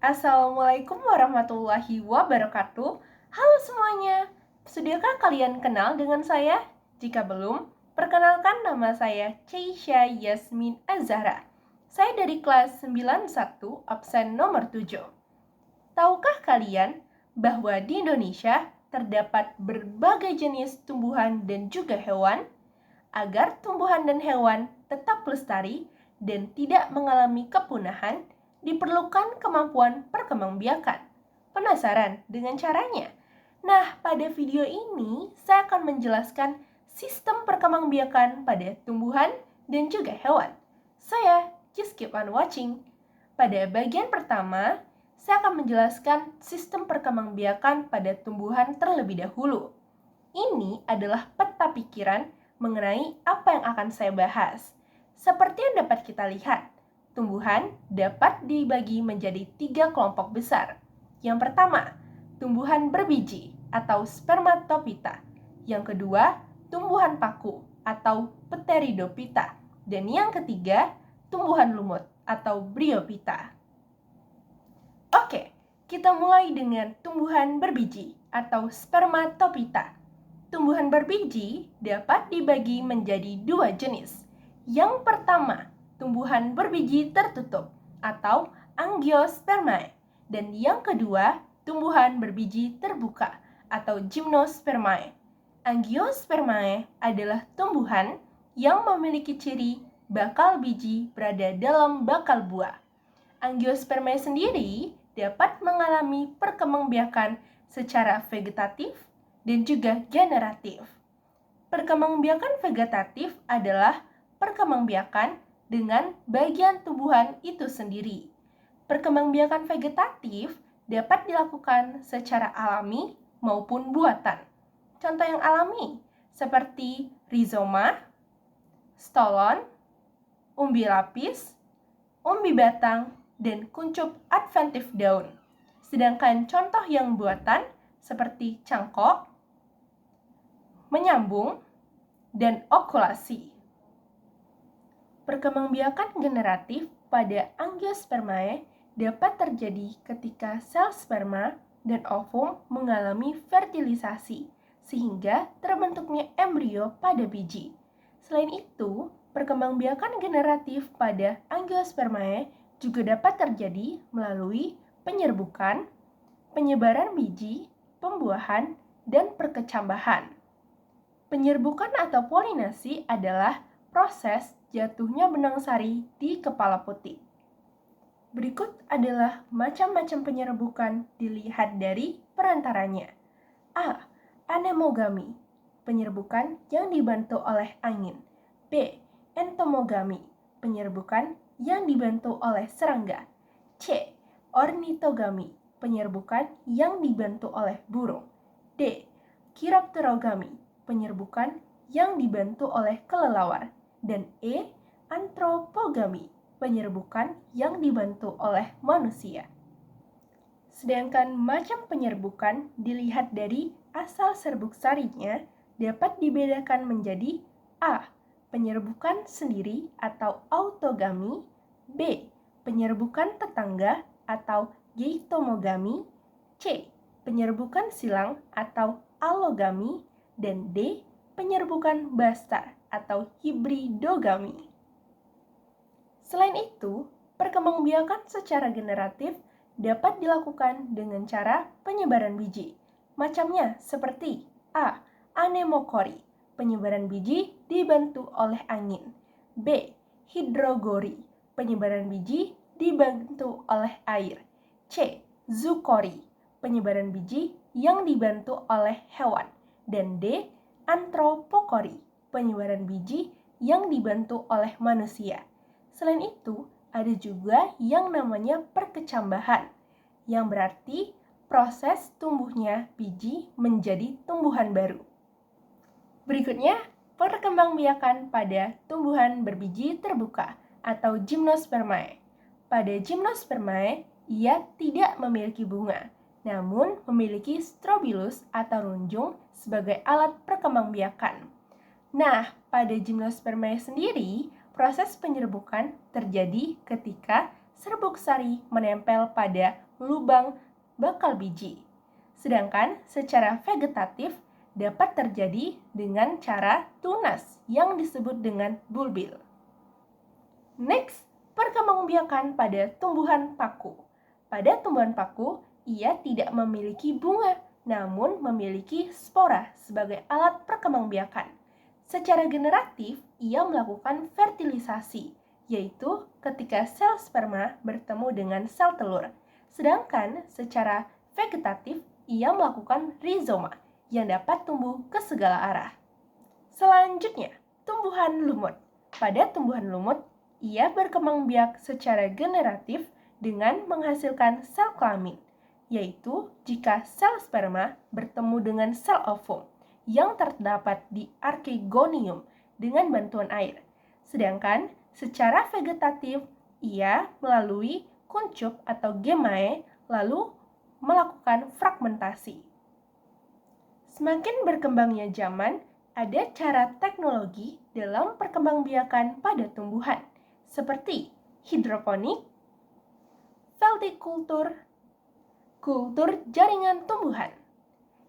Assalamualaikum warahmatullahi wabarakatuh. Halo semuanya, sudahkah kalian kenal dengan saya? Jika belum, perkenalkan nama saya Ceisha Yasmin Azhara. Saya dari kelas 91, absen nomor 7. Tahukah kalian bahwa di Indonesia terdapat berbagai jenis tumbuhan dan juga hewan? Agar tumbuhan dan hewan tetap lestari dan tidak mengalami kepunahan, diperlukan kemampuan perkembangbiakan. Penasaran dengan caranya? Nah, pada video ini saya akan menjelaskan sistem perkembangbiakan pada tumbuhan dan juga hewan. Saya just keep on watching. Pada bagian pertama, saya akan menjelaskan sistem perkembangbiakan pada tumbuhan terlebih dahulu. Ini adalah peta pikiran mengenai apa yang akan saya bahas. Seperti yang dapat kita lihat, tumbuhan dapat dibagi menjadi 3 kelompok besar. Yang pertama, tumbuhan berbiji atau spermatopita. Yang kedua, tumbuhan paku atau pteridopita. Dan yang ketiga, tumbuhan lumut atau bryopita. Oke, kita mulai dengan tumbuhan berbiji atau spermatopita. Tumbuhan berbiji dapat dibagi menjadi 2 jenis. Yang pertama, tumbuhan berbiji tertutup atau angiospermae. Dan yang kedua, tumbuhan berbiji terbuka atau gymnospermae. Angiospermae adalah tumbuhan yang memiliki ciri bakal biji berada dalam bakal buah. Angiospermae sendiri dapat mengalami perkembangbiakan secara vegetatif dan juga generatif. Perkembangbiakan vegetatif adalah perkembangbiakan dengan bagian tumbuhan itu sendiri. Perkembangbiakan vegetatif dapat dilakukan secara alami maupun buatan. Contoh yang alami seperti rizoma, stolon, umbi lapis, umbi batang, dan kuncup adventif daun. Sedangkan contoh yang buatan seperti cangkok, menyambung, dan okulasi. Perkembangbiakan generatif pada angiospermae dapat terjadi ketika sel sperma dan ovum mengalami fertilisasi, sehingga terbentuknya embrio pada biji. Selain itu, perkembangbiakan generatif pada angiospermae juga dapat terjadi melalui penyerbukan, penyebaran biji, pembuahan, dan perkecambahan. Penyerbukan atau polinasi adalah proses jatuhnya benang sari di kepala putih. Berikut adalah macam-macam penyerbukan dilihat dari perantaranya. A. Anemogami, penyerbukan yang dibantu oleh angin. B. Entomogami, penyerbukan yang dibantu oleh serangga. C. Ornitogami, penyerbukan yang dibantu oleh burung. D. Chiropterogami, penyerbukan yang dibantu oleh kelelawar. Dan E. Antropogami, penyerbukan yang dibantu oleh manusia. Sedangkan macam penyerbukan dilihat dari asal serbuk sarinya dapat dibedakan menjadi A. Penyerbukan sendiri atau autogami. B. Penyerbukan tetangga atau geitomogami. C. Penyerbukan silang atau allogami. Dan D. Penyerbukan basta atau hibridogami. Selain itu, perkembangbiakan secara generatif dapat dilakukan dengan cara penyebaran biji. Macamnya seperti A. Anemokori, penyebaran biji dibantu oleh angin. B. Hidrogori, penyebaran biji dibantu oleh air. C. Zukori, penyebaran biji yang dibantu oleh hewan. Dan D. Antropokori, penyebaran biji yang dibantu oleh manusia. Selain itu, ada juga yang namanya perkecambahan, yang berarti proses tumbuhnya biji menjadi tumbuhan baru. Berikutnya, perkembangbiakan pada tumbuhan berbiji terbuka atau gymnospermae. Pada gymnospermae, ia tidak memiliki bunga, namun memiliki strobilus atau runjung sebagai alat perkembangbiakan. Nah, pada gymnospermae sendiri, proses penyerbukan terjadi ketika serbuk sari menempel pada lubang bakal biji. Sedangkan secara vegetatif dapat terjadi dengan cara tunas yang disebut dengan bulbil. Next, perkembangbiakan pada tumbuhan paku. Pada tumbuhan paku, ia tidak memiliki bunga, namun memiliki spora sebagai alat perkembangbiakan. Secara generatif, ia melakukan fertilisasi, yaitu ketika sel sperma bertemu dengan sel telur. Sedangkan secara vegetatif, ia melakukan rizoma yang dapat tumbuh ke segala arah. Selanjutnya, tumbuhan lumut. Pada tumbuhan lumut, ia berkembang biak secara generatif dengan menghasilkan sel kelamin, yaitu jika sel sperma bertemu dengan sel ovum yang terdapat di archegonium dengan bantuan air. Sedangkan secara vegetatif, ia melalui kuncup atau gemae lalu melakukan fragmentasi. Semakin berkembangnya zaman, ada cara teknologi dalam perkembangbiakan pada tumbuhan, seperti hidroponik, veltikultur, kultur jaringan tumbuhan.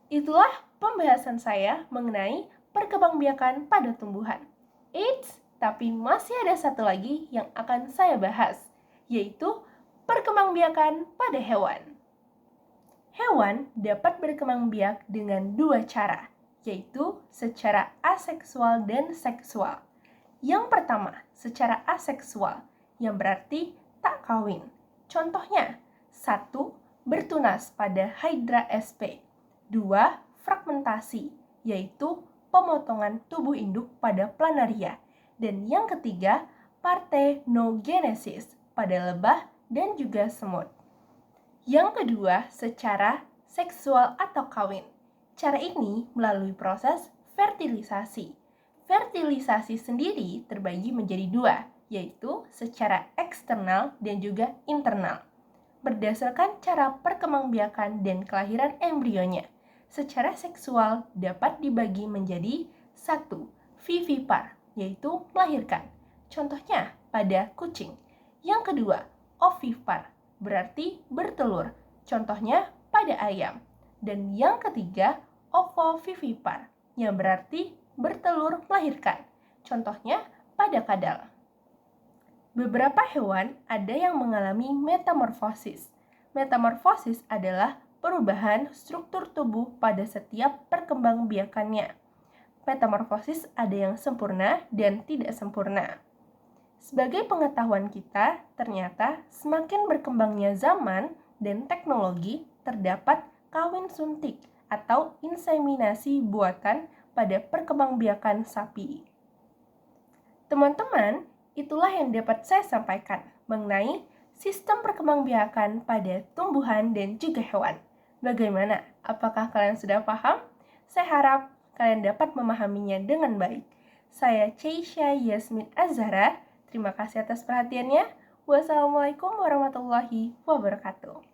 Itulah pembahasan saya mengenai perkembangbiakan pada tumbuhan. Eits, tapi masih ada satu lagi yang akan saya bahas, yaitu perkembangbiakan pada hewan. Hewan dapat berkembang biak dengan dua cara, yaitu secara aseksual dan seksual. Yang pertama, secara aseksual, yang berarti tak kawin. Contohnya, 1. Bertunas pada Hydra sp. 2. Fragmentasi, yaitu pemotongan tubuh induk pada planaria. Dan yang ketiga, parthenogenesis pada lebah dan juga semut. Yang kedua, secara seksual atau kawin. Cara ini melalui proses fertilisasi. Fertilisasi sendiri terbagi menjadi dua, yaitu secara eksternal dan juga internal. Berdasarkan cara perkembangbiakan dan kelahiran embrionya, secara seksual dapat dibagi menjadi 1. Vivipar, yaitu melahirkan. Contohnya pada kucing. Yang kedua, ovipar, berarti bertelur. Contohnya pada ayam. Dan yang ketiga, ovovivipar, yang berarti bertelur melahirkan. Contohnya pada kadal. Beberapa hewan ada yang mengalami metamorfosis. Metamorfosis adalah perubahan struktur tubuh pada setiap perkembangbiakannya. Metamorfosis ada yang sempurna dan tidak sempurna. Sebagai pengetahuan kita, ternyata semakin berkembangnya zaman dan teknologi, terdapat kawin suntik atau inseminasi buatan pada perkembangbiakan sapi. Teman-teman, itulah yang dapat saya sampaikan mengenai sistem perkembangbiakan pada tumbuhan dan juga hewan. Bagaimana? Apakah kalian sudah paham? Saya harap kalian dapat memahaminya dengan baik. Saya Ceisha Yasmin Azhara. Terima kasih atas perhatiannya. Wassalamualaikum warahmatullahi wabarakatuh.